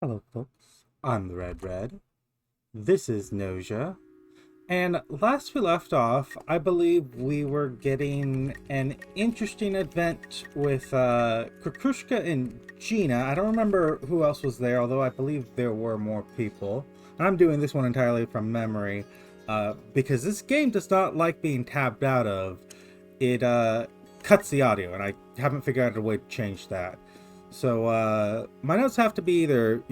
Hello folks, I'm the Red. This is Gnosia. And last we left off, I believe we were getting an interesting event with Kukushka and Gina. I don't remember who else was there, although I believe there were more people. And I'm doing this one entirely from memory, because this game does not like being tabbed out of. It cuts the audio, and I haven't figured out a way to change that. So my notes have to be either,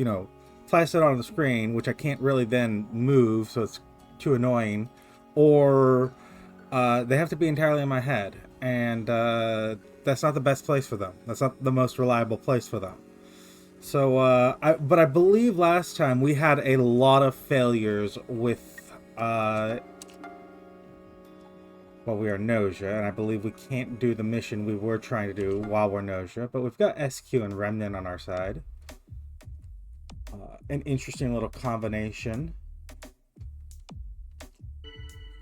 plastered on the screen, which I can't really then move, so it's too annoying, or they have to be entirely in my head, and that's not the best place for them. That's not the most reliable place for them. So, but I believe last time we had a lot of failures with, we are Gnosia, and I believe we can't do the mission we were trying to do while we're Gnosia, but we've got SQ and Remnant on our side. An interesting little combination.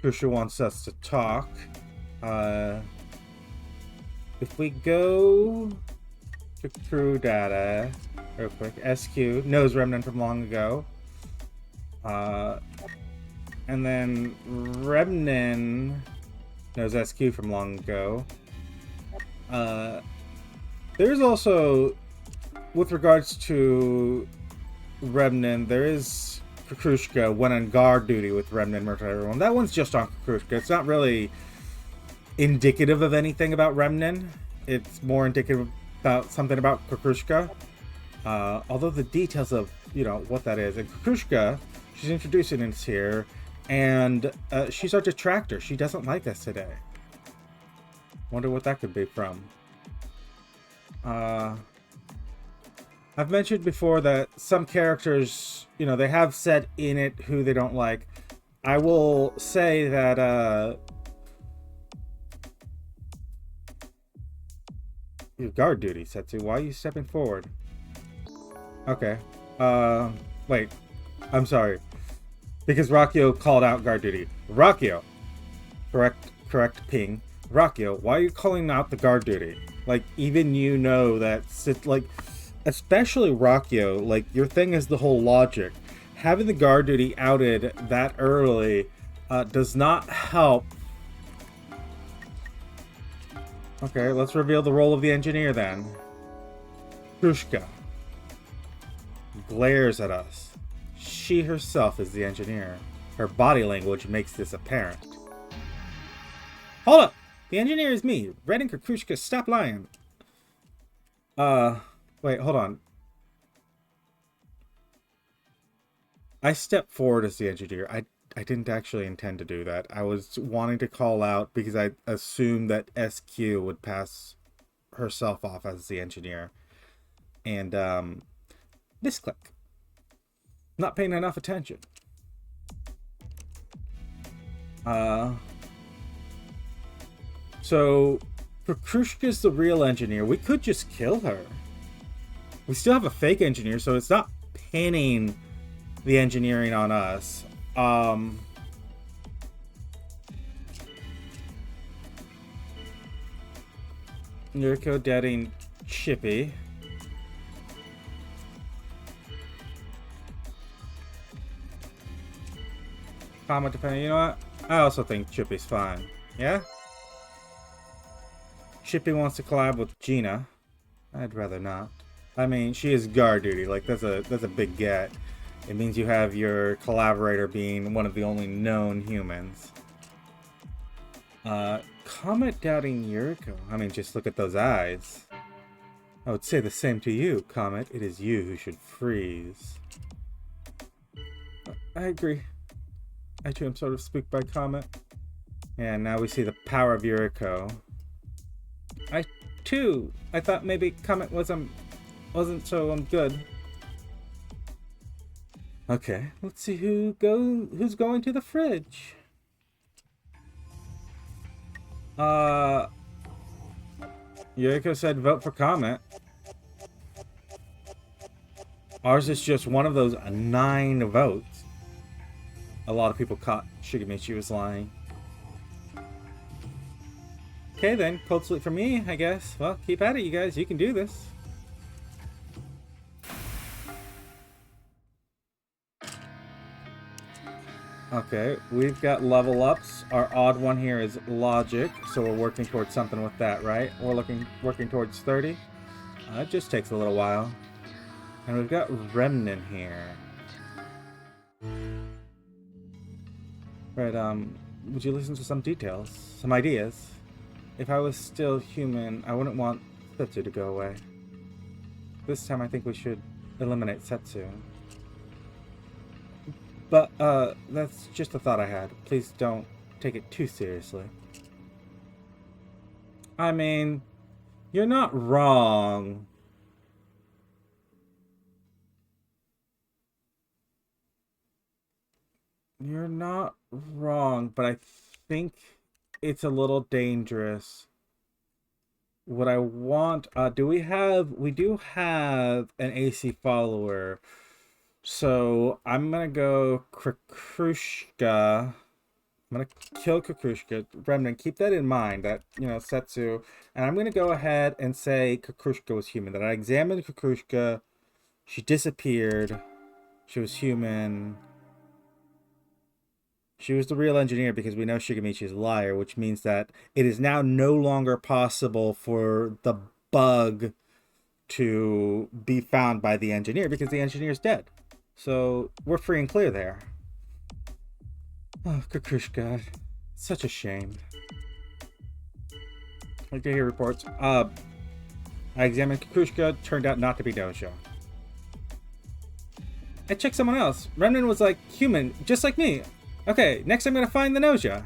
Kusha wants us to talk. If we go to crew data real quick, SQ knows Remnant from long ago. And then Remnant knows SQ from long ago. There's also, with regards to Remnant, there is Kukushka went on guard duty with Remnant, murdered everyone. That one's just on Kukushka. It's not really indicative of anything about Remnant. It's more indicative about something about Kukushka. Although the details of, what that is. And Kukushka, she's introducing us here, and she's our detractor. She doesn't like us today. Wonder what that could be from. I've mentioned before that some characters, they have said in it who they don't like. I will say that, your guard duty, Setsu. Why are you stepping forward? Okay. Wait. I'm sorry. Because Rakio called out guard duty. Rakio! Correct ping. Rakio, why are you calling out the guard duty? Like, even that, especially Rakio, your thing is the whole logic. Having the guard duty outed that early does not help. Okay, let's reveal the role of the engineer then. Krushka glares at us. She herself is the engineer. Her body language makes this apparent. Hold up! The engineer is me. Red and Kukushka, stop lying. Wait, hold on. I stepped forward as the engineer. I didn't actually intend to do that. I was wanting to call out because I assumed that SQ would pass herself off as the engineer. And, misclick. Not paying enough attention. So, Kukushka's the real engineer. We could just kill her. We still have a fake engineer, so it's not pinning the engineering on us. Yuriko dating Chippy. Comment depending. You know what? I also think Chippy's fine. Yeah? Chippy wants to collab with Gina. I'd rather not. I mean, she is guard duty. That's a big get. It means you have your collaborator being one of the only known humans. Comet doubting Yuriko. I mean, just look at those eyes. I would say the same to you, Comet. It is you who should freeze. I agree. I too am sort of spooked by Comet. And now we see the power of Yuriko. I thought maybe Comet wasn't so good. Okay, let's see who's going to the fridge. Yuriko said vote for Comet. Ours is just one of those 9 votes. A lot of people caught Shigemichi was lying. Okay then, cold sleep for me, I guess. Well, keep at it, you guys. You can do this. Okay, we've got level ups. Our odd one here is logic, so we're working towards something with that, right? We're working towards 30. It just takes a little while. And we've got remnant here. Right, would you listen to some details? Some ideas? If I was still human, I wouldn't want Setsu to go away. This time I think we should eliminate Setsu. But, that's just a thought I had. Please don't take it too seriously. I mean, you're not wrong. You're not wrong, but I think it's a little dangerous. What I want, we do have an AC follower. So I'm gonna go Krakrushka. I'm gonna kill Krakrushka. Remnant, keep that in mind, that, Setsu. And I'm gonna go ahead and say Krakrushka was human. That I examined Krakrushka. She disappeared. She was human. She was the real engineer because we know Shigemichi is a liar, which means that it is now no longer possible for the bug to be found by the engineer because the engineer is dead. So we're free and clear there. Oh, Krakrushka. Such a shame. Okay, hear reports. I examined Krakrushka, turned out not to be Gnosia. I checked someone else. Remnant was like human, just like me. Okay, next I'm gonna find the Gnosia.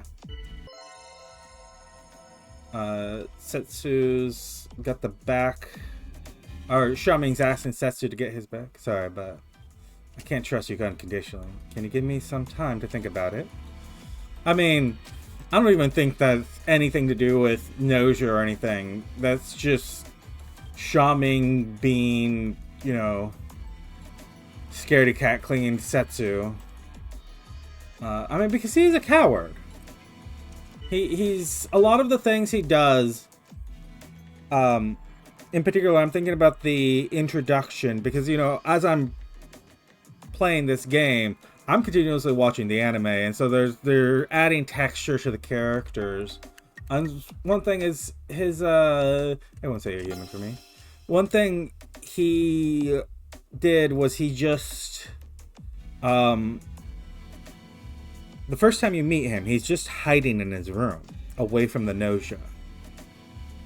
Setsu's got the back. Or Shaming's asking Setsu to get his back. Sorry, but I can't trust you unconditionally. Can you give me some time to think about it? I mean, I don't even think that's anything to do with Gnosia or anything. That's just Shaming being, scaredy cat clinging to Setsu. I mean, because he's a coward. He's a lot of the things he does. In particular, I'm thinking about the introduction because, as I'm playing this game, I'm continuously watching the anime, and so they're adding texture to the characters. And one thing is his I won't say you're human for me. One thing he did was he just the first time you meet him, he's just hiding in his room, away from the Gnosia.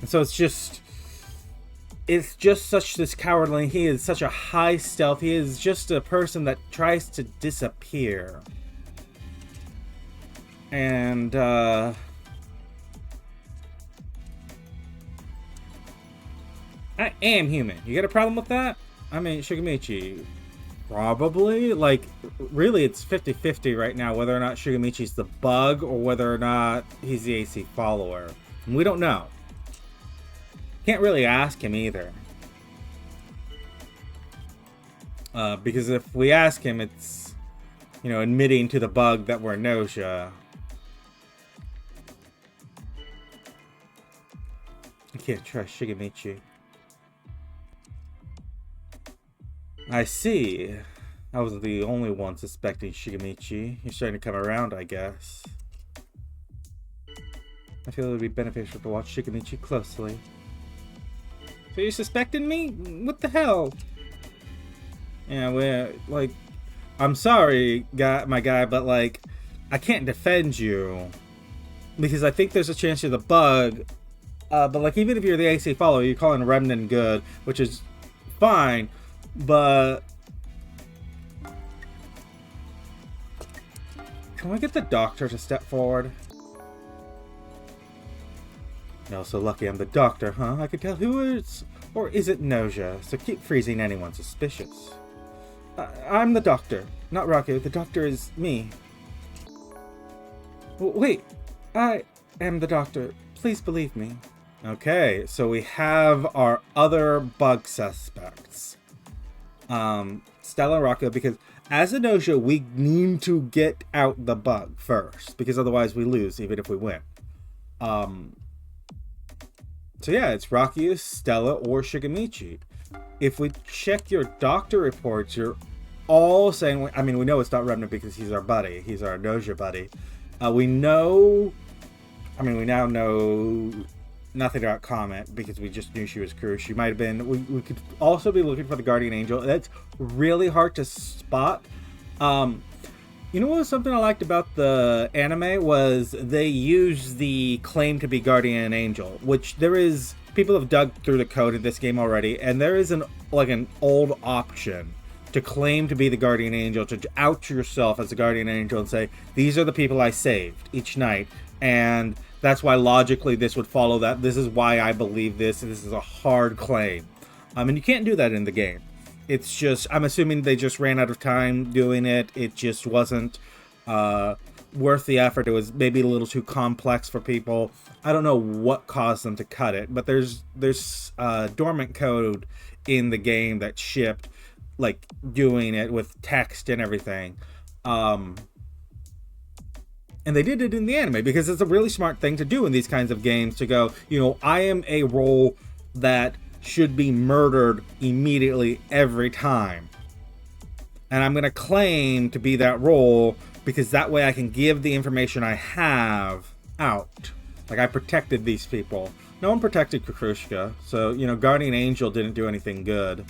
And so it's just such this cowardly. He is such a high stealth. He is just a person that tries to disappear. And, I am human. You got a problem with that? I mean, Shigemichi, probably. Like, really, it's 50-50 right now, whether or not Shigemichi's the bug or whether or not he's the AC follower. And we don't know. Can't really ask him either. Because if we ask him, it's, admitting to the bug that we're Gnosia. I can't trust Shigemichi. I see. I was the only one suspecting Shigemichi. He's starting to come around, I guess. I feel it would be beneficial to watch Shigemichi closely. So you're suspecting me? What the hell? Yeah, I'm sorry, my guy, but, I can't defend you. Because I think there's a chance you're the bug. But, even if you're the AC follower, you're calling Remnant good, which is fine. But can we get the doctor to step forward? You're so lucky I'm the doctor, huh? I can tell who is or isn't Gnosia, so keep freezing anyone suspicious. I'm the doctor, not Raku. The doctor is me. Wait, I am the doctor. Please believe me. Okay, so we have our other bug suspects. Stella and Raku, because as a Gnosia, we need to get out the bug first, because otherwise we lose, even if we win. So yeah, it's Raku, Stella, or Shigemichi. If we check your doctor reports, you're all saying, I mean, we know it's not Remnant because he's our buddy. He's our Gnosia buddy. We know, I mean, we now know nothing about Comet because we just knew she was Crew. She might have been, we could also be looking for the Guardian Angel. That's really hard to spot. You know what was something I liked about the anime was they used the claim to be Guardian Angel, which there is, people have dug through the code in this game already, and there is an old option to claim to be the Guardian Angel, to out yourself as a Guardian Angel and say, these are the people I saved each night, and that's why logically this would follow that. This is why I believe this, and this is a hard claim. And you can't do that in the game. It's just, I'm assuming they just ran out of time doing it. It just wasn't worth the effort. It was maybe a little too complex for people. I don't know what caused them to cut it, but there's dormant code in the game that shipped, like doing it with text and everything. And they did it in the anime because it's a really smart thing to do in these kinds of games, to go, you know, I am a role that should be murdered immediately every time, and I'm gonna claim to be that role because that way I can give the information I have out. Like, I protected these people. No one protected Kukrushka, so, you know, Guardian Angel didn't do anything good.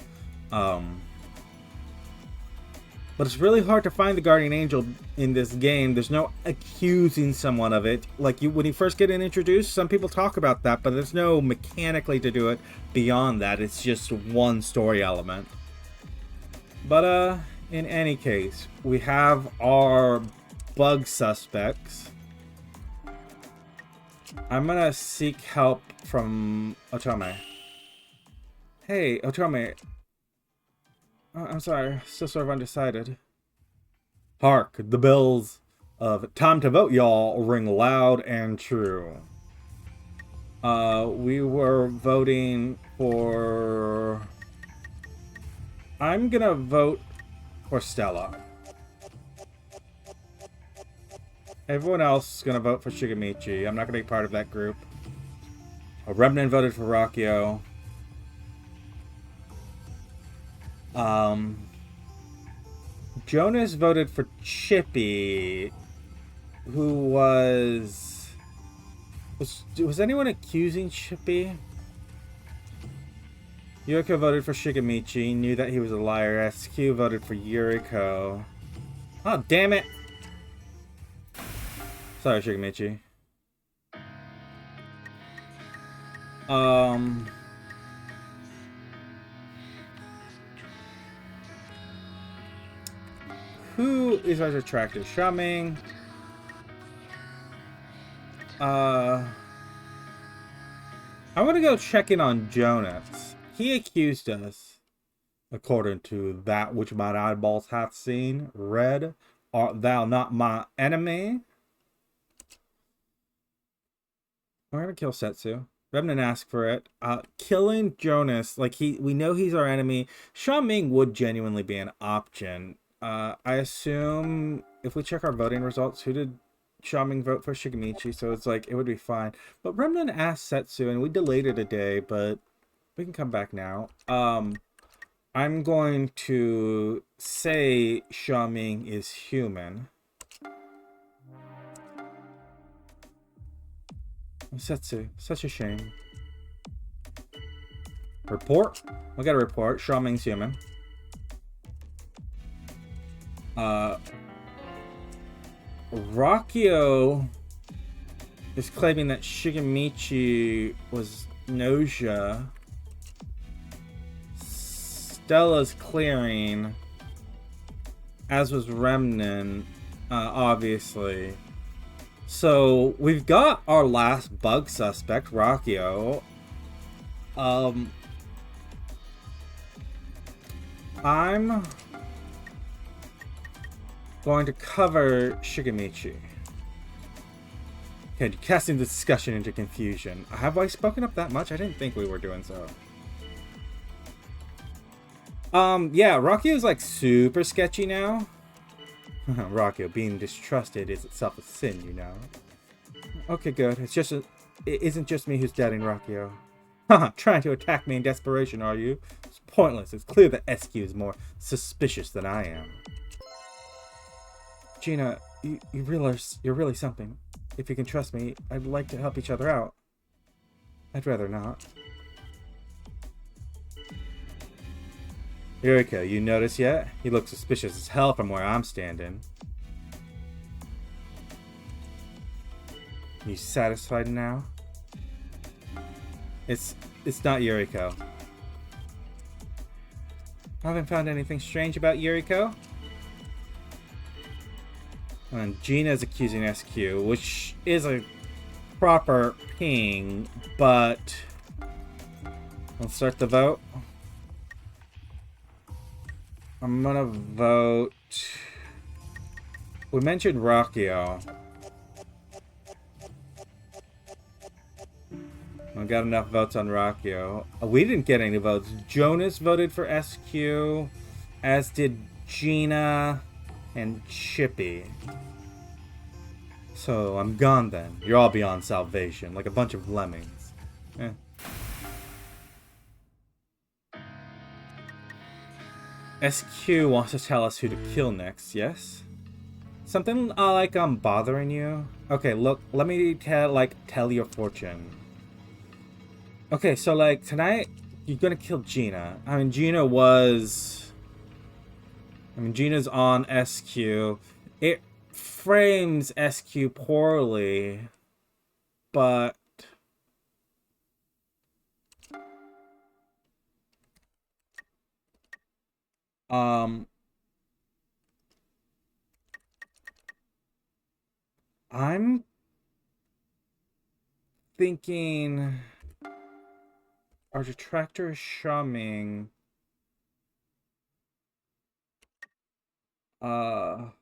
But it's really hard to find the Guardian Angel in this game. There's no accusing someone of it. Like, when you first get introduced, some people talk about that, but there's no mechanically to do it beyond that. It's just one story element. But, in any case, we have our bug suspects. I'm gonna seek help from Otome. Hey, Otome. I'm sorry, still sort of undecided. Hark, the bells of time to vote, y'all, ring loud and true. We were voting for... I'm gonna vote for Stella. Everyone else is gonna vote for Shigemichi. I'm not gonna be part of that group. Remnant voted for Rakio. Jonas voted for Chippy, who was anyone accusing Chippy? Yuriko voted for Shigemichi, knew that he was a liar. SQ voted for Yuriko. Oh, damn it! Sorry, Shigemichi. Who is as attractive? Shaming. I want to go check in on Jonas. He accused us, according to that which mine eyeballs hath seen. Red, art thou not my enemy? We're gonna kill Setsu. Remnant asked for it. Killing Jonas, like, we know he's our enemy. Shaming would genuinely be an option. I assume if we check our voting results, who did Shaming vote for? Shigemichi, so it's like, it would be fine. But Remnant asked Setsu, and we delayed it a day, but we can come back now. I'm going to say Shaming is human. Setsu, such a shame. Report? We got a report. Shaming's human. Rakio is claiming that Shigemichi was Gnosia. Stella's clearing, as was Remnant, obviously. So we've got our last bug suspect, Rakio. I'm going to cover Shigemichi. Okay, casting the discussion into confusion. Have I spoken up that much? I didn't think we were doing so. Yeah, Rakio's like super sketchy now. Rakio, being distrusted is itself a sin, you know. Okay, good. It isn't just me who's doubting Rakio. Haha, trying to attack me in desperation, are you? It's pointless. It's clear that SQ is more suspicious than I am. Gina, you realize you're really something. If you can trust me, I'd like to help each other out. I'd rather not. Yuriko, you notice yet? He looks suspicious as hell from where I'm standing. You satisfied now? It's not Yuriko. I haven't found anything strange about Yuriko. And Gina's accusing SQ, which is a proper ping, but let's start the vote. I'm gonna vote. We mentioned Rockio. I got enough votes on Rockio. We didn't get any votes. Jonas voted for SQ, as did Gina and Chippy. So I'm gone then. You're all beyond salvation, like a bunch of lemmings. Eh. SQ wants to tell us who to kill next, yes? Something like I'm bothering you? Okay, look, let me tell your fortune. Okay, so like tonight you're gonna kill Gina. Gina's on SQ. It frames SQ poorly, but I'm thinking our detractor is Shaming. I'm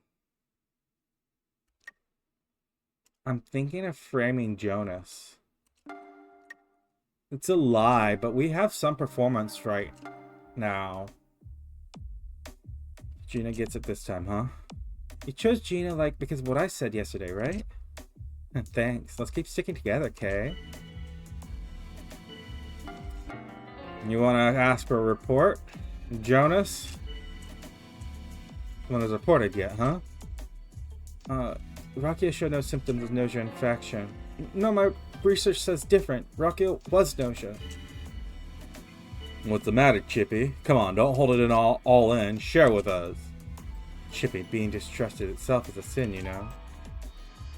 thinking of framing Jonas. It's a lie, but we have some performance right now. Gina gets it this time, huh? You chose Gina, because of what I said yesterday, right? Thanks. Let's keep sticking together, Kay. You want to ask for a report? Jonas? No one has reported yet, huh? Rockio showed no symptoms of nausea and infection. No, my research says different. Rockio was nausea. What's the matter, Chippy? Come on, don't hold it in all in. Share with us. Chippy, being distrusted itself is a sin, you know.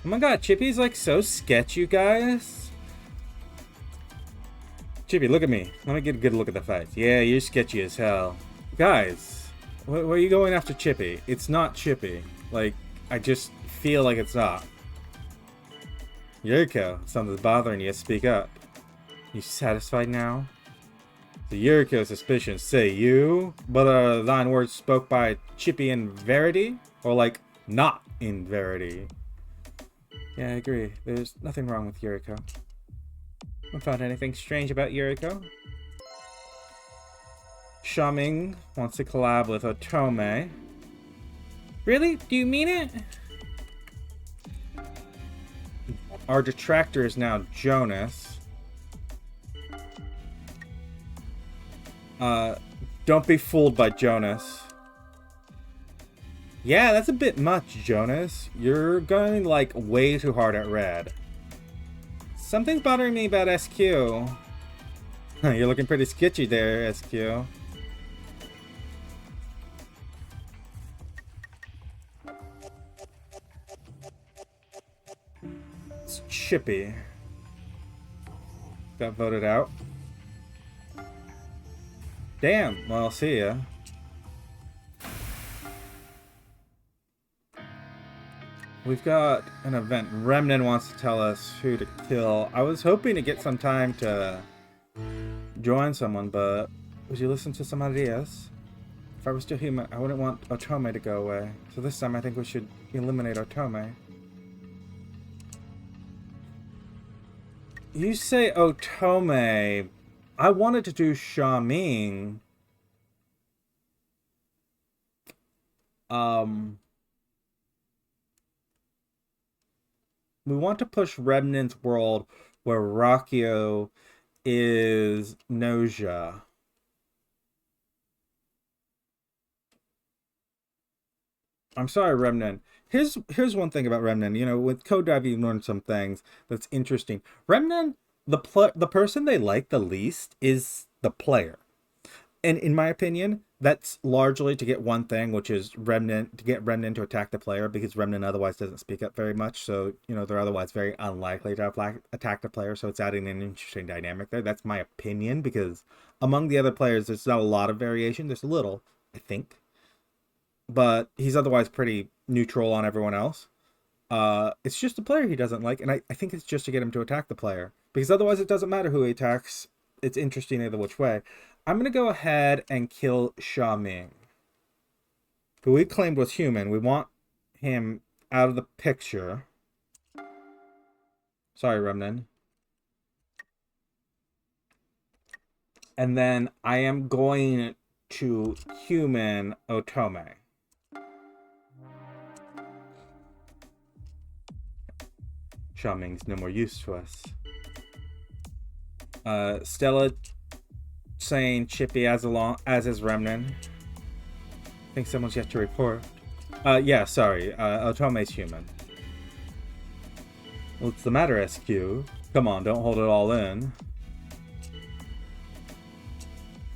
Oh my god, Chippy's so sketch, you guys. Chippy, look at me. Let me get a good look at the fights. Yeah, you're sketchy as hell. Guys, why are you going after Chippy? It's not Chippy. I just feel like it's not. Yuriko, something's bothering you. Speak up. You satisfied now? The Yuriko suspicions say you, but are thine words spoke by Chippy in verity? Or not in verity? Yeah, I agree. There's nothing wrong with Yuriko. Haven't found anything strange about Yuriko. Shaming wants to collab with Otome. Really? Do you mean it? Our detractor is now Jonas. Don't be fooled by Jonas. Yeah, that's a bit much, Jonas. You're going way too hard at red. Something's bothering me about SQ. You're looking pretty sketchy there, SQ. It's Chippy. Got voted out. Damn, well, see ya. We've got an event. Remnant wants to tell us who to kill. I was hoping to get some time to join someone, but would you listen to some ideas? If I was still human, I wouldn't want Otome to go away. So this time I think we should eliminate Otome. You say Otome. I wanted to do Shaming. We want to push Remnant's world where Rockio is Gnosia. I'm sorry, Remnant. Here's one thing about Remnant. You know, with Code Dive, you learn some things that's interesting. Remnant, the person they like the least is the player, and in my opinion, that's largely to get one thing, which is Remnant to get Remnant to attack the player because Remnant otherwise doesn't speak up very much. So you know they're otherwise very unlikely to attack the player. So it's adding an interesting dynamic there. That's my opinion because among the other players, there's not a lot of variation. There's a little, I think, but he's otherwise pretty neutral on everyone else. It's just the player he doesn't like, and I think it's just to get him to attack the player because otherwise it doesn't matter who he attacks. It's interesting either which way. I'm gonna go ahead and kill Sha Ming, who we claimed was human. We want him out of the picture. Sorry, Remnan. And then I am going to human Otome. Sha Ming's no more use to us. Stella saying Chippy as his Remnan. I think someone's yet to report. Yeah, sorry. Otome's human. What's the matter, SQ? Come on, don't hold it all in.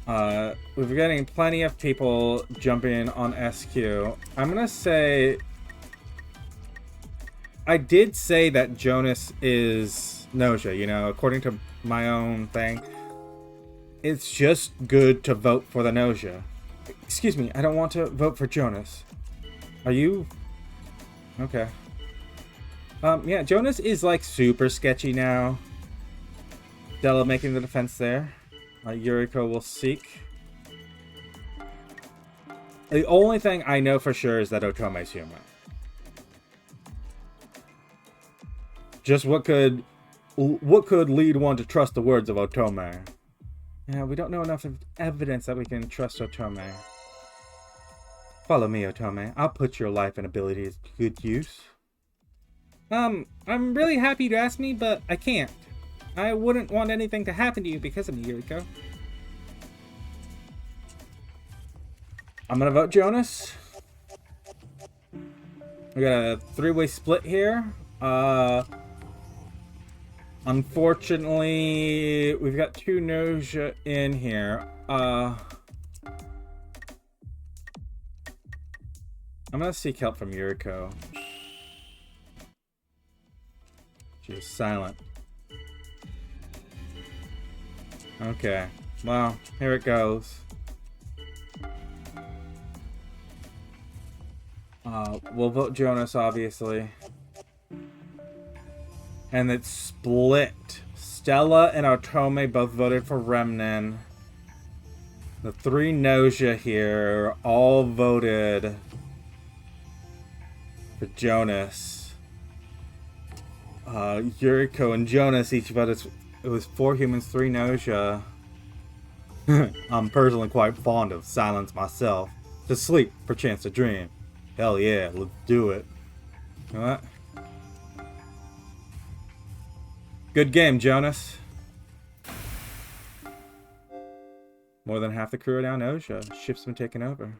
We're getting plenty of people jumping on SQ. I'm gonna say... I did say that Jonas is Gnosia, you know, according to my own thing. It's just good to vote for the Gnosia. Excuse me, I don't want to vote for Jonas. Are you? Okay. Yeah, Jonas is like super sketchy now. Stella making the defense there. Yuriko will seek. The only thing I know for sure is that Otome's human. Just what could lead one to trust the words of Otome? Yeah, we don't know enough evidence that we can trust Otome. Follow me, Otome. I'll put your life and abilities to good use. I'm really happy you asked me, but I can't. I wouldn't want anything to happen to you because of me, Yuriko. I'm gonna vote Jonas. We got a three-way split here. Unfortunately, we've got two Gnosia in here. I'm gonna seek help from Yuriko. She's silent. Okay, well, here it goes. We'll vote Jonas, obviously. And it's split. Stella and Otome both voted for Remnan. The three Gnosia here all voted for Jonas. Yuriko and Jonas each voted. It was 4 humans, 3 Gnosia. I'm personally quite fond of silence myself. To sleep, perchance to dream. Hell yeah, let's do it. You know what? Good game, Jonas. More than half the crew are now Gnosia. Ship's been taken over.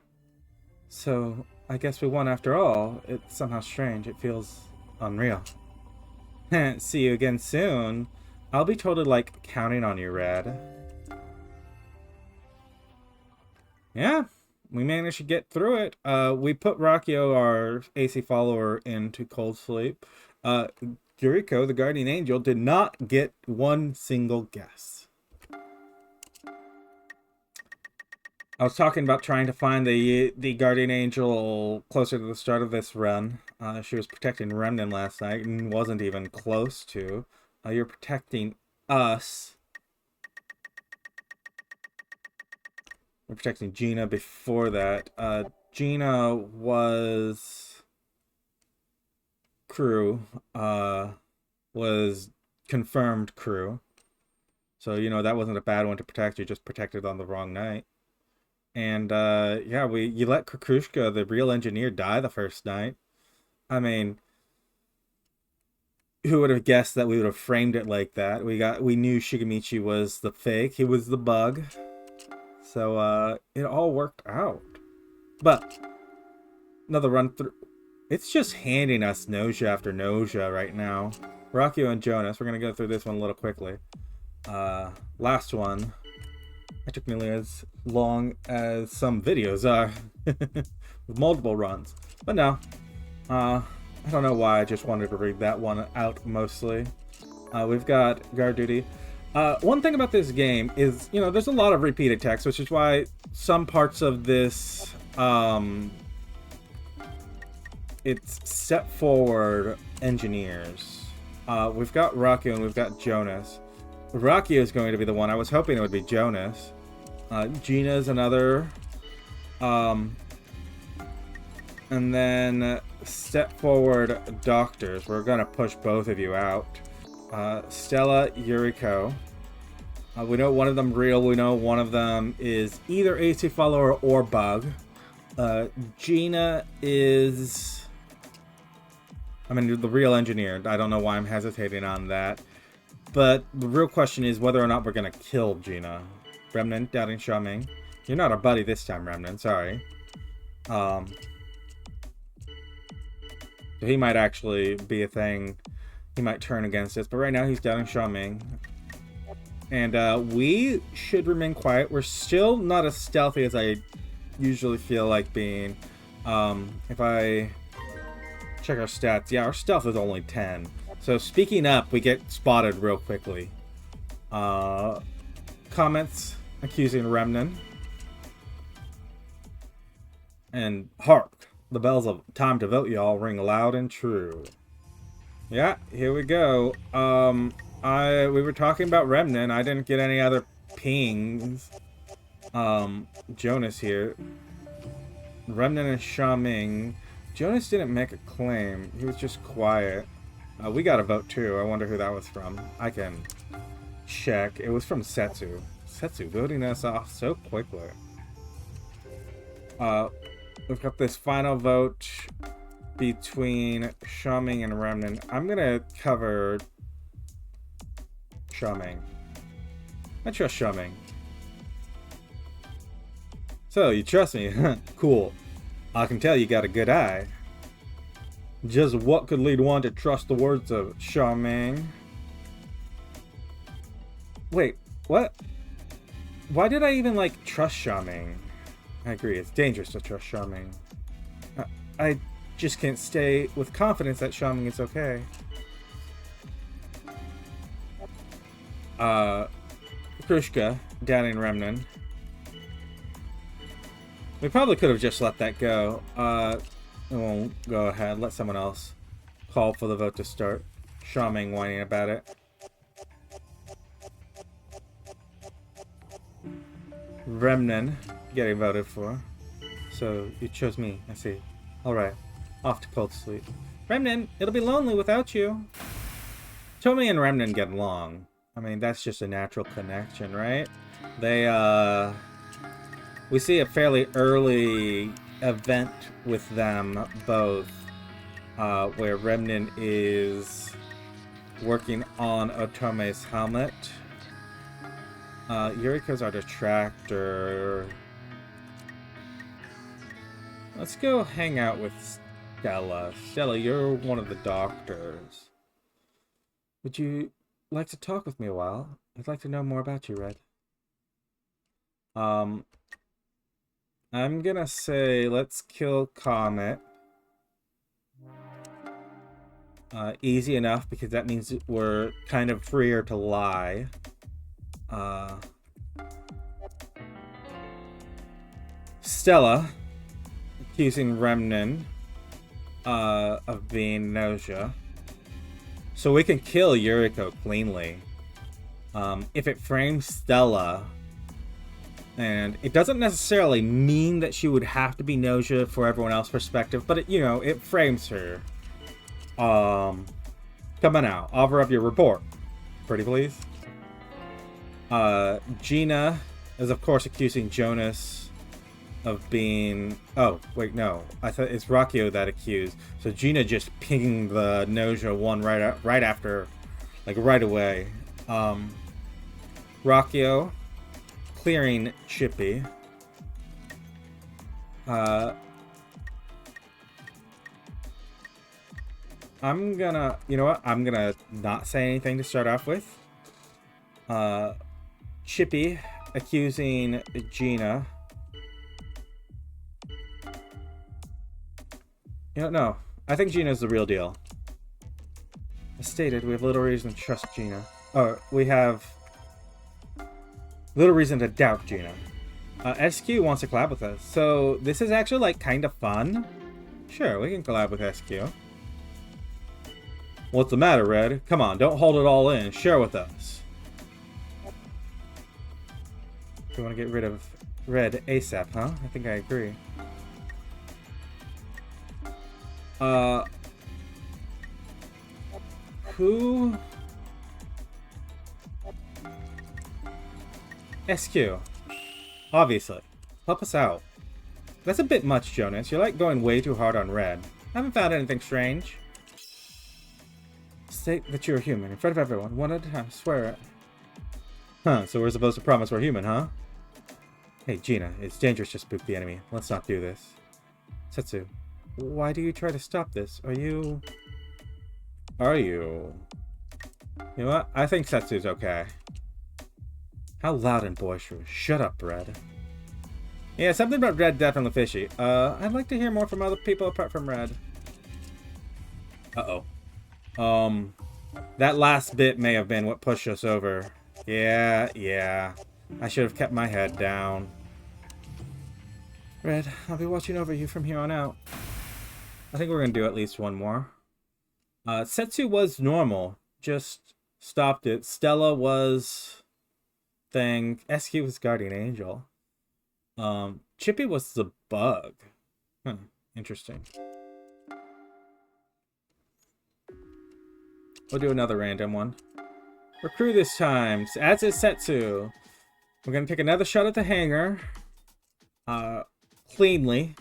So, I guess we won after all. It's somehow strange. It feels unreal. See you again soon. I'll be totally, like, counting on you, Red. Yeah, we managed to get through it. We put Rakio, our AC follower, into cold sleep. Yuriko, the guardian angel, did not get one single guess. I was talking about trying to find the guardian angel closer to the start of this run. She was protecting Remnant last night and wasn't even close to. You're protecting us. We're protecting Gina before that. Gina was crew. Was confirmed crew. So, you know, that wasn't a bad one to protect. You just protected on the wrong night. And, yeah, you let Kukrushka, the real engineer, die the first night. I mean, Who would have guessed that we would have framed it like that? We knew Shigemichi was the fake. He was the bug. So it all worked out. But another run through. It's just handing us Gnosia after Gnosia right now. Rakio and Jonas. We're gonna go through this one a little quickly. Last one. It took nearly as long as some videos are. With multiple runs. But no. I don't know why I just wanted to read that one out mostly. We've got guard duty. One thing about this game is, you know, there's a lot of repeated text, which is why some parts of this, it's set forward engineers. We've got Rakio and we've got Jonas. Rakio is going to be the one. I was hoping it would be Jonas. Gina's another. And then step forward doctors. We're going to push both of you out. Stella, Yuriko. We know one of them real. We know one of them is either AC follower or bug. Gina is... I mean, the real engineer. I don't know why I'm hesitating on that. But the real question is whether or not we're going to kill Gina. Remnant, doubting Xiaoming. You're not our buddy this time, Remnant. Sorry. So he might actually be a thing. He might turn against us. But right now he's doubting Xiaoming. And we should remain quiet. We're still not as stealthy as I usually feel like being. If I check our stats, yeah, our stealth is only 10. So speaking up, we get spotted real quickly. Comments accusing Remnant. And hark, the bells of time to vote, y'all, ring loud and true. Yeah, here we go. We were talking about Remnant. I didn't get any other pings. Jonas here. Remnant and Xiaoming. Jonas didn't make a claim. He was just quiet. We got a vote too. I wonder who that was from. I can check. It was from Setsu. Setsu voting us off so quickly. We've got this final vote between Xiaoming and Remnant. I'm gonna cover Xiaoming. I trust Xiaoming. So, you trust me? Cool. I can tell you got a good eye. Just what could lead one to trust the words of Xiaoming? Wait, what? Why did I even, like, trust Xiaoming? I agree, it's dangerous to trust Xiaoming. I just can't stay with confidence that Xiaoming is okay. Krushka, doubting Remnant. We probably could have just let that go. We'll go ahead, let someone else call for the vote to start. Xiaoming whining about it. Remnant getting voted for. So you chose me, I see. Alright, off to cold sleep. Remnant, it'll be lonely without you. Tomi and Remnant get along. I mean, that's just a natural connection, right? We see a fairly early event with them both, where Remnant is working on Otome's helmet. Yuriko's our detractor. Let's go hang out with Stella. Stella, you're one of the doctors. Would you like to talk with me a while? I'd like to know more about you, Red. I'm gonna say let's kill Comet. Easy enough because that means we're kind of freer to lie. Stella accusing Remnant of being Gnosia. So we can kill Yuriko cleanly. If it frames Stella, and it doesn't necessarily mean that she would have to be Gnosia for everyone else's perspective, but it, you know, it frames her. Come on now, offer up your report. Pretty please. Gina is of course accusing Jonas of being... Oh, wait, no. I thought it's Rakio that accused. So Gina just pinged the Gnosia one right after, like right away. Rakio clearing Chippy. I'm gonna... You know what? I'm gonna not say anything to start off with. Chippy accusing Gina. You know, no. I think Gina's the real deal. As stated, we have little reason to trust Gina. Or, we have little reason to doubt Gina. SQ wants to collab with us. So, this is actually, like, kind of fun. Sure, we can collab with SQ. What's the matter, Red? Come on, don't hold it all in. Share with us. You want to get rid of Red ASAP, huh? I think I agree. Who? SQ. Obviously. Help us out. That's a bit much, Jonas. You're like going way too hard on Red. I haven't found anything strange. State that you're human in front of everyone, one at a time. Swear it. Huh, so we're supposed to promise we're human, huh? Hey, Gina, it's dangerous to spook the enemy. Let's not do this. Setsu, why do you try to stop this? Are you... You know what? I think Setsu's okay. How loud and boisterous. Shut up, Red. Yeah, something about Red definitely fishy. I'd like to hear more from other people apart from Red. Uh-oh. That last bit may have been what pushed us over. Yeah. I should have kept my head down. Red, I'll be watching over you from here on out. I think we're gonna do at least one more. Setsu was normal. Just stopped it. Stella was... thing. SQ was Guardian Angel. Chippy was the bug. Interesting. We'll do another random one. Recruit this time, as is Setsu. We're gonna take another shot at the hangar. Cleanly.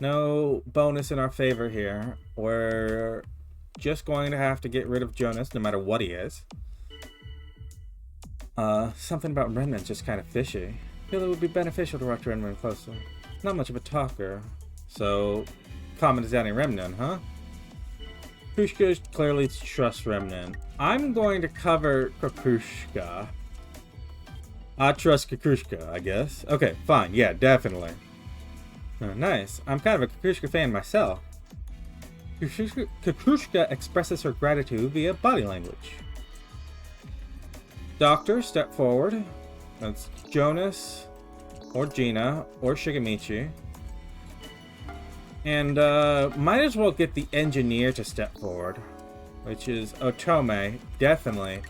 No bonus in our favor here. We're just going to have to get rid of Jonas, no matter what he is. Something about remnants just kind of fishy. I feel it would be beneficial to watch Remnant closely. Not much of a talker. So, comment is adding Remnant, huh? Krushka clearly trusts Remnant. I'm going to cover Krushka. I trust Krushka, I guess. Okay, fine. Yeah, definitely. Oh, nice. I'm kind of a Krushka fan myself. Krushka expresses her gratitude via body language. Doctor, step forward. That's Jonas, or Gina, or Shigemichi. And might as well get the engineer to step forward, which is Otome, definitely.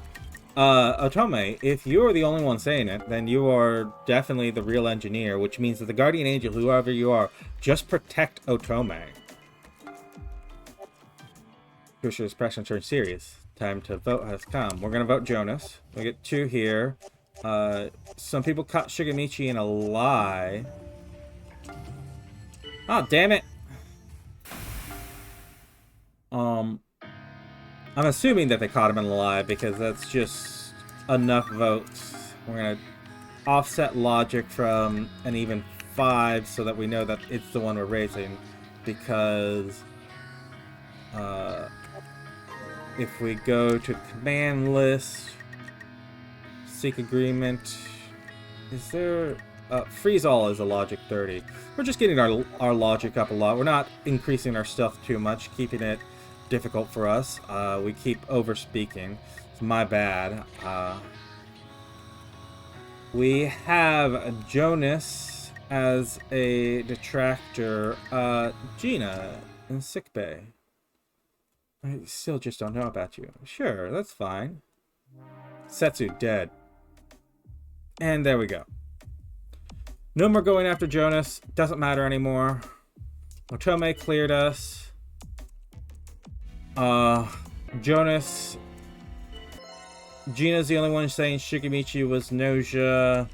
Otome, if you're the only one saying it, then you are definitely the real engineer, which means that the Guardian Angel, whoever you are, just protect Otome. Crucial's pressure turned serious. Time to vote has come. We're gonna vote Jonas. We get 2 here. Some people caught Shigemichi in a lie. Oh, damn it! I'm assuming that they caught him in a lie because that's just enough votes. We're gonna offset logic from an even 5 so that we know that it's the one we're raising, because if we go to command list, seek agreement, is there... freeze all is a logic 30. We're just getting our logic up a lot. We're not increasing our stealth too much, keeping it difficult for us. We keep over speaking. It's my bad. We have Jonas as a detractor. Gina in sickbay. I still just don't know about you. Sure, that's fine. Setsu dead. And there we go. No more going after Jonas. Doesn't matter anymore. Otome cleared us. Jonas. Gina's the only one saying Shigemichi was Gnosia.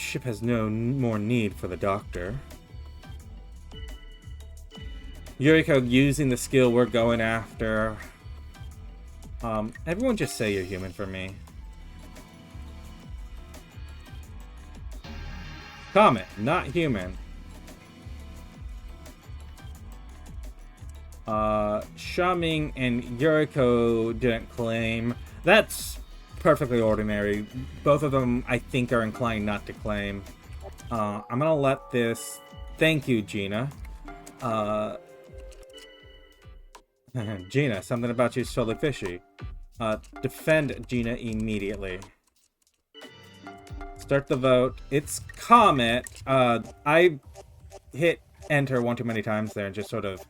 ship has no more need for the doctor. Yuriko using the skill we're going after. Everyone just say you're human for me. Comet, not human. Shaming and Yuriko didn't claim. That's perfectly ordinary. Both of them, I think, are inclined not to claim. I'm gonna let this... Thank you, Gina. Gina, something about you is totally fishy. Defend Gina immediately. Start the vote. It's Comet. I hit enter one too many times there and just sort of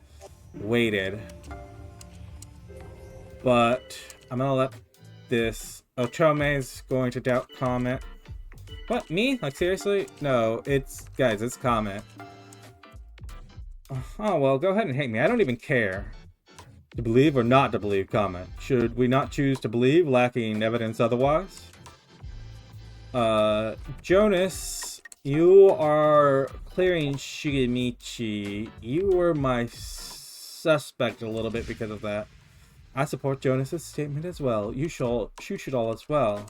waited. But I'm gonna let this... Otome's going to doubt Comet. What, me? Like, seriously? No, it's... Guys, it's Comet. Oh, well, go ahead and hate me. I don't even care. To believe or not to believe Comet? Should we not choose to believe, lacking evidence otherwise? Jonas, you are clearing Shigemichi. You were my suspect a little bit because of that. I support Jonas's statement as well. You should all as well.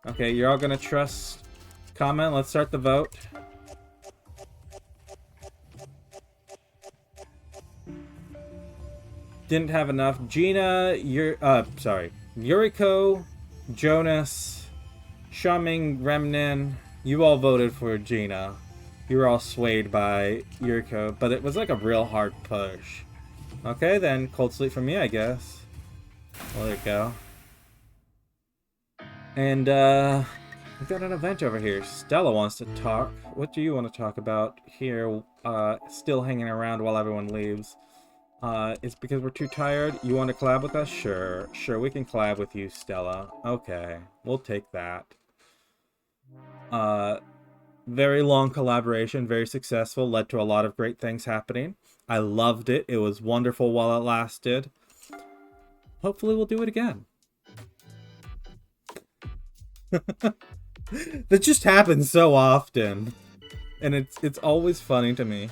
Okay, you're all gonna trust Comet. Let's start the vote. Didn't have enough. Gina, Yuriko, Jonas, Shaming, Remnin, you all voted for Gina. You were all swayed by Yuriko, but it was like a real hard push. Okay, then, cold sleep for me, I guess. Well, there you go. And, we've got an event over here. Stella wants to talk. What do you want to talk about here, still hanging around while everyone leaves? It's because we're too tired? You want to collab with us? Sure. Sure, we can collab with you, Stella. Okay, we'll take that. Very long collaboration, very successful, led to a lot of great things happening. I loved it. It was wonderful while it lasted. Hopefully we'll do it again. That just happens so often. And it's always funny to me.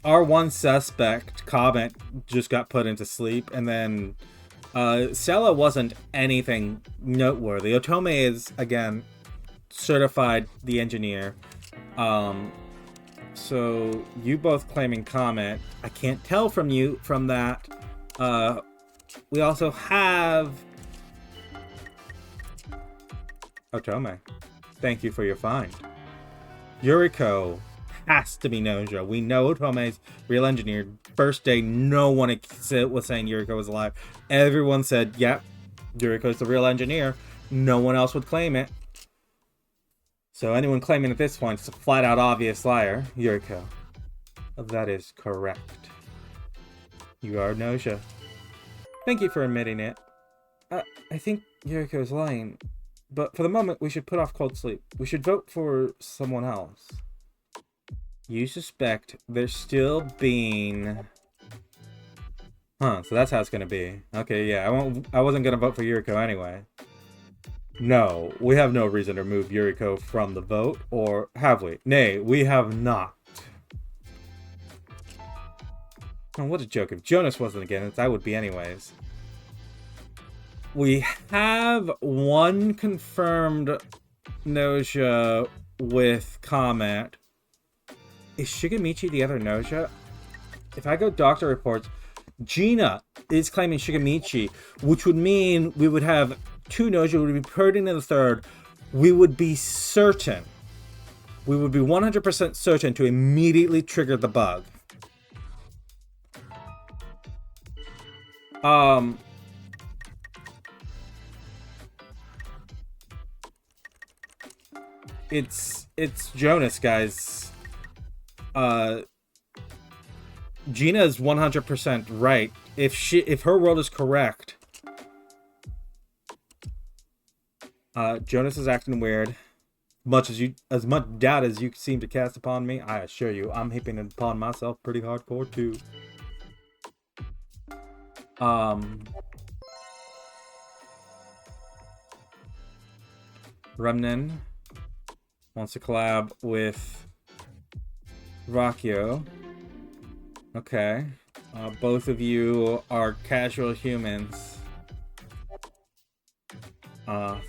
Our one suspect, Comet, just got put into sleep, and then Stella wasn't anything noteworthy. Otome is, again, certified the engineer. So you both claiming Comet. I can't tell from that. We also have Otome. Thank you for your find. Yuriko has to be Gnosia. We know Otome's real engineer. First day, no one was saying Yuriko was alive. Everyone said, yep, Yuriko's the real engineer. No one else would claim it. So anyone claiming at this point is a flat-out obvious liar. Yuriko. That is correct. You are Gnosia. Thank you for admitting it. I think Yuriko is lying. But for the moment, we should put off cold sleep. We should vote for someone else. You suspect there's still being... Huh, so that's how it's gonna be. Okay, yeah, I wasn't gonna vote for Yuriko anyway. No, we have no reason to remove Yuriko from the vote, or have we? Nay, we have not. Oh, what a joke. If Jonas wasn't against it, I would be anyways. We have one confirmed Gnosia with Comet. Is Shigemichi the other Gnosia? If I go doctor reports, Gina is claiming Shigemichi, which would mean we would have two Gnosia, we would be putting in the third. We would be certain. We would be 100% certain to immediately trigger the bug. It's Jonas, guys. Gina is 100% right. If her world is correct, Jonas is acting weird. As much doubt as you seem to cast upon me, I assure you, I'm heaping it upon myself pretty hardcore too. Remnin wants to collab with Rockyo. Okay. Both of you are casual humans.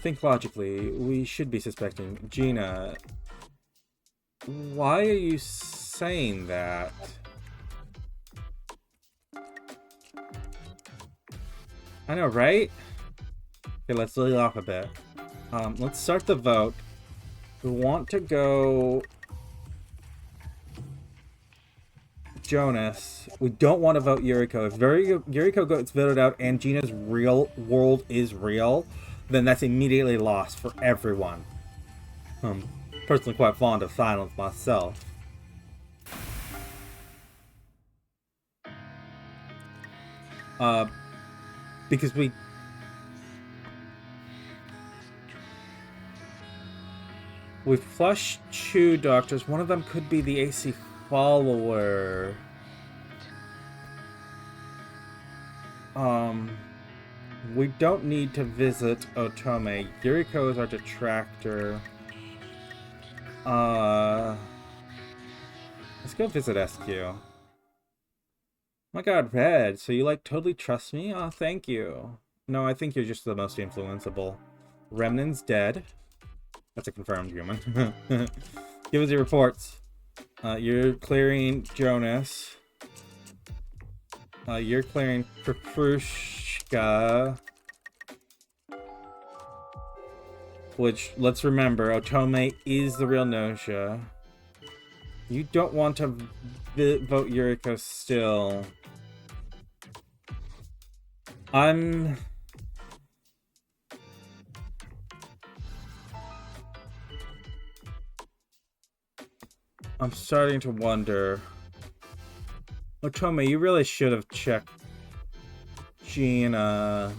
Think logically. We should be suspecting Gina. Why are you saying that? I know, right? Okay, let's lead off a bit. Let's start the vote. We want to go Jonas. We don't want to vote Yuriko. If Yuriko gets voted out and Gina's real world is real, then that's immediately lost for everyone. I'm personally quite fond of silence myself. Because we've flushed two doctors. One of them could be the AC follower. We don't need to visit Otome. Yuriko is our detractor. Let's go visit SQ. Oh my god, Red, so you like totally trust me? Oh, thank you. No, I think you're just the most influenceable. Remnan's dead. That's a confirmed human. Give us your reports. You're clearing Jonas. You're clearing Krushka. Which, let's remember, Otome is the real Gnosia. You don't want to vote Yuriko still. I'm starting to wonder. Otome, you really should have checked Gina.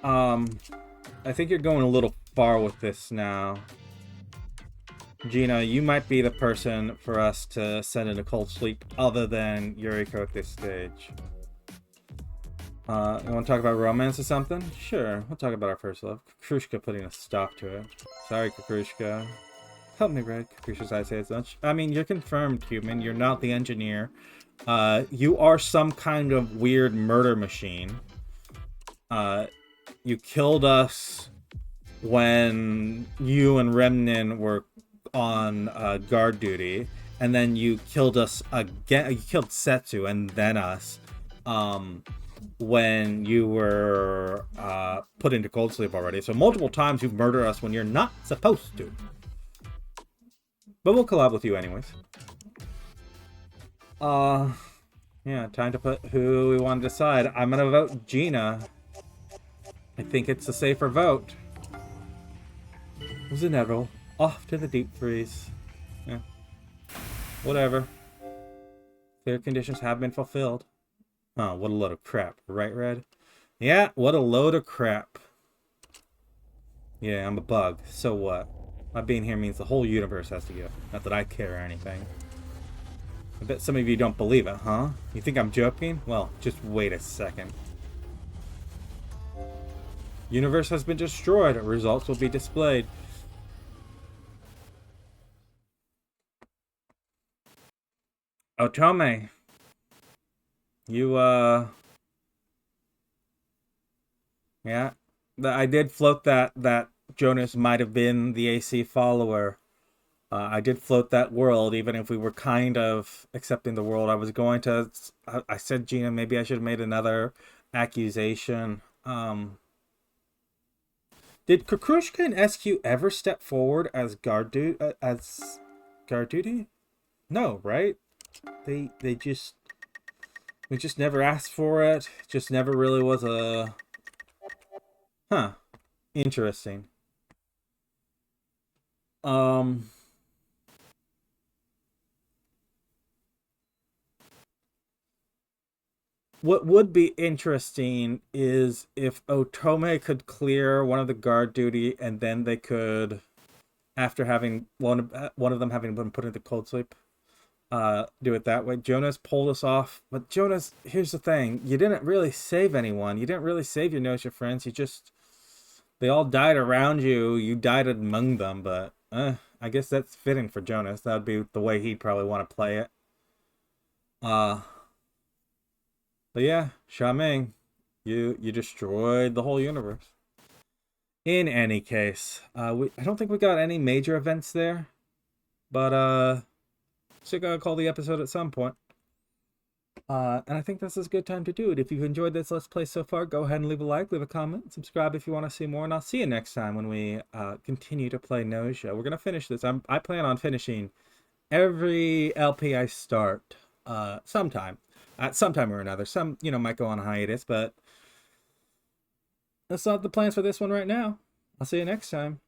I think you're going a little far with this now. Gina, you might be the person for us to send into cold sleep other than Yuriko at this stage. You want to talk about romance or something? Sure, we'll talk about our first love. Krushka putting a stop to it. Sorry, Krushka. Help me, Red. Krushka's eyes say as much. I mean, you're confirmed, human. You're not the engineer. You are some kind of weird murder machine. You killed us when you and Remnin were on guard duty, and then you killed us again. You killed Setsu and then us when you were put into cold sleep already. So multiple times you've murdered us when you're not supposed to. But we'll collab with you anyways. Yeah, time to put who we want to decide. I'm gonna vote Gina. I think it's a safer vote. It was inevitable. Off to the deep freeze. Yeah. Whatever. Clear conditions have been fulfilled. Oh, what a load of crap. Right, Red? Yeah, what a load of crap. Yeah, I'm a bug. So what? My being here means the whole universe has to go. Not that I care or anything. I bet some of you don't believe it, huh? You think I'm joking? Well, just wait a second. Universe has been destroyed. Results will be displayed. Otome. You, yeah. I did float that Jonas might have been the AC follower. I did float that world, even if we were kind of accepting the world. I was going to... I said, Gina, maybe I should have made another accusation. Did Kukrushka and SQ ever step forward as guard duty? No, right? They just never asked for it. Just never really was a... Huh. Interesting. What would be interesting is if Otome could clear one of the guard duty, and then they could, after having one of them having been put into cold sleep, do it that way. Jonas pulled us off, but Jonas, here's the thing: you didn't really save anyone. You didn't really save your Gnosia friends. You just they all died around you. You died among them, but I guess that's fitting for Jonas. That'd be the way he'd probably want to play it. Uh, but yeah, Xiaoming, you destroyed the whole universe. In any case, I don't think we got any major events there, but still gotta call the episode at some point. And I think this is a good time to do it. If you've enjoyed this Let's Play so far, go ahead and leave a like, leave a comment, subscribe if you want to see more, and I'll see you next time when we continue to play Gnosia. We're gonna finish this. I plan on finishing every LP I start sometime, at some time or another. Some might go on a hiatus, but that's not the plans for this one right now. I'll see you next time.